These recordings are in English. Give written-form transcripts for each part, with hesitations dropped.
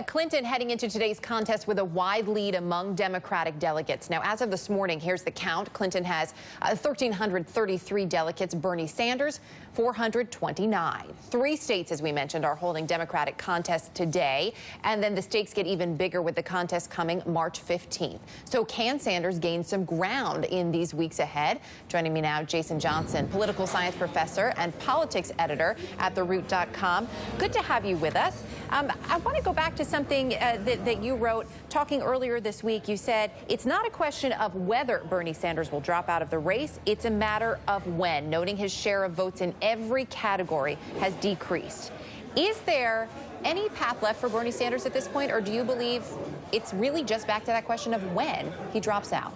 Clinton heading into today's contest with a wide lead among Democratic delegates. Now, as of this morning, here's the count. Clinton has 1,333 delegates. Bernie Sanders, 429. 3 states, as we mentioned, are holding Democratic contests today. And then the stakes get even bigger with the contest coming March 15th. So can Sanders gain some ground in these weeks ahead? Joining me now, Jason Johnson, political science professor and politics editor at TheRoot.com. Good to have you with us. I want to go back to something that you wrote talking earlier this week. You said it's not a question of whether Bernie Sanders will drop out of the race. It's a matter of when, noting his share of votes in every category has decreased. Is there any path left for Bernie Sanders at this point, or do you believe it's really just back to that question of when he drops out?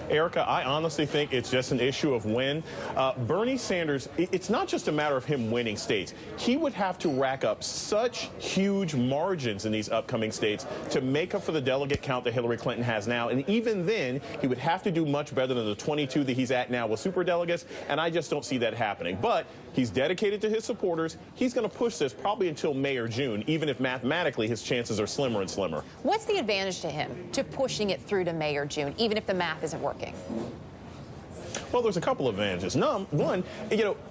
Erica, I honestly think it's just an issue of when. Bernie Sanders, it's not just a matter of him winning states. He would have to rack up such huge margins in these upcoming states to make up for the delegate count that Hillary Clinton has now. And even then, he would have to do much better than the 22 that he's at now with superdelegates. And I just don't see that happening. But he's dedicated to his supporters. He's going to push this probably until May or June, even if mathematically his chances are slimmer and slimmer. What's the advantage to him to pushing it through to May or June, even if the math isn't working? Well, there's a couple of advantages. One,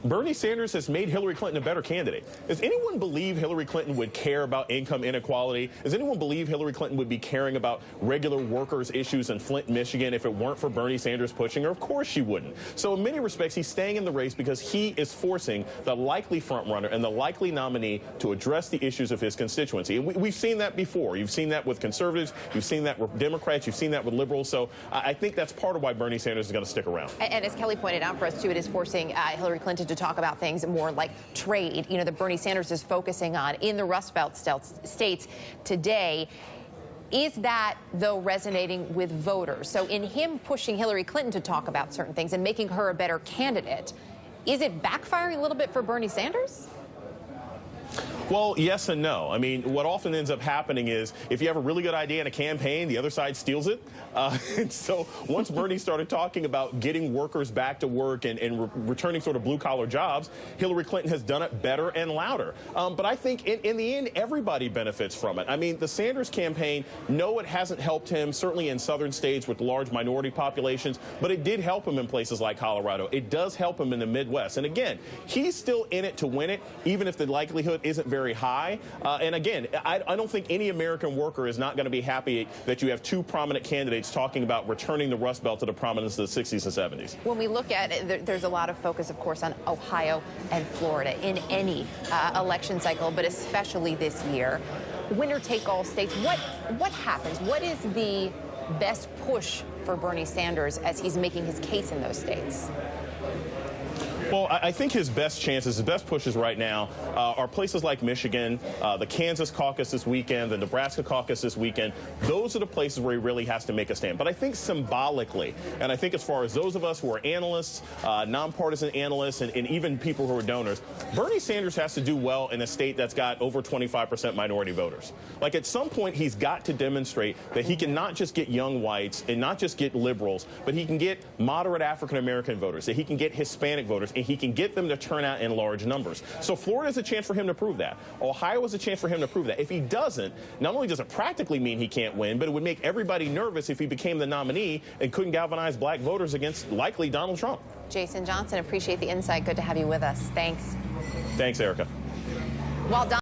Bernie Sanders has made Hillary Clinton a better candidate. Does anyone believe Hillary Clinton would care about income inequality? Does anyone believe Hillary Clinton would be caring about regular workers' issues in Flint, Michigan if it weren't for Bernie Sanders pushing her? Of course she wouldn't. So in many respects, he's staying in the race because he is forcing the likely frontrunner and the likely nominee to address the issues of his constituency. And we've seen that before. You've seen that with conservatives. You've seen that with Democrats. You've seen that with liberals. So I think that's part of why Bernie Sanders is going to stick around. And as Kelly pointed out for us, too, it is forcing Hillary Clinton to talk about things more like trade, that Bernie Sanders is focusing on in the Rust Belt states today. Is that, though, resonating with voters? So in him pushing Hillary Clinton to talk about certain things and making her a better candidate, is it backfiring a little bit for Bernie Sanders? Well, yes and no. I mean, what often ends up happening is if you have a really good idea in a campaign, the other side steals it. And so once Bernie started talking about getting workers back to work and returning sort of blue-collar jobs, Hillary Clinton has done it better and louder. But I think in the end, everybody benefits from it. I mean, the Sanders campaign, no, it hasn't helped him, certainly in southern states with large minority populations, but it did help him in places like Colorado. It does help him in the Midwest. And again, he's still in it to win it, even if the likelihood isn't very high. And again, I don't think any American worker is not going to be happy that you have 2 prominent candidates talking about returning the Rust Belt to the prominence of the 60s and 70s. When we look at it, there's a lot of focus, of course, on Ohio and Florida in any election cycle, but especially this year. Winner-take-all states, what happens? What is the best push for Bernie Sanders as he's making his case in those states? Well, I think his best chances, his best pushes right now are places like Michigan, the Kansas caucus this weekend, the Nebraska caucus this weekend. Those are the places where he really has to make a stand. But I think symbolically, and I think as far as those of us who are analysts, nonpartisan analysts, and even people who are donors, Bernie Sanders has to do well in a state that's got over 25% minority voters. Like at some point, he's got to demonstrate that he can not just get young whites and not just get liberals, but he can get moderate African-American voters, that he can get Hispanic voters, and he can get them to turn out in large numbers. So Florida is a chance for him to prove that. Ohio is a chance for him to prove that. If he doesn't, not only does it practically mean he can't win, but it would make everybody nervous if he became the nominee and couldn't galvanize black voters against likely Donald Trump. Jason Johnson, appreciate the insight. Good to have you with us. Thanks. Thanks, Erica. While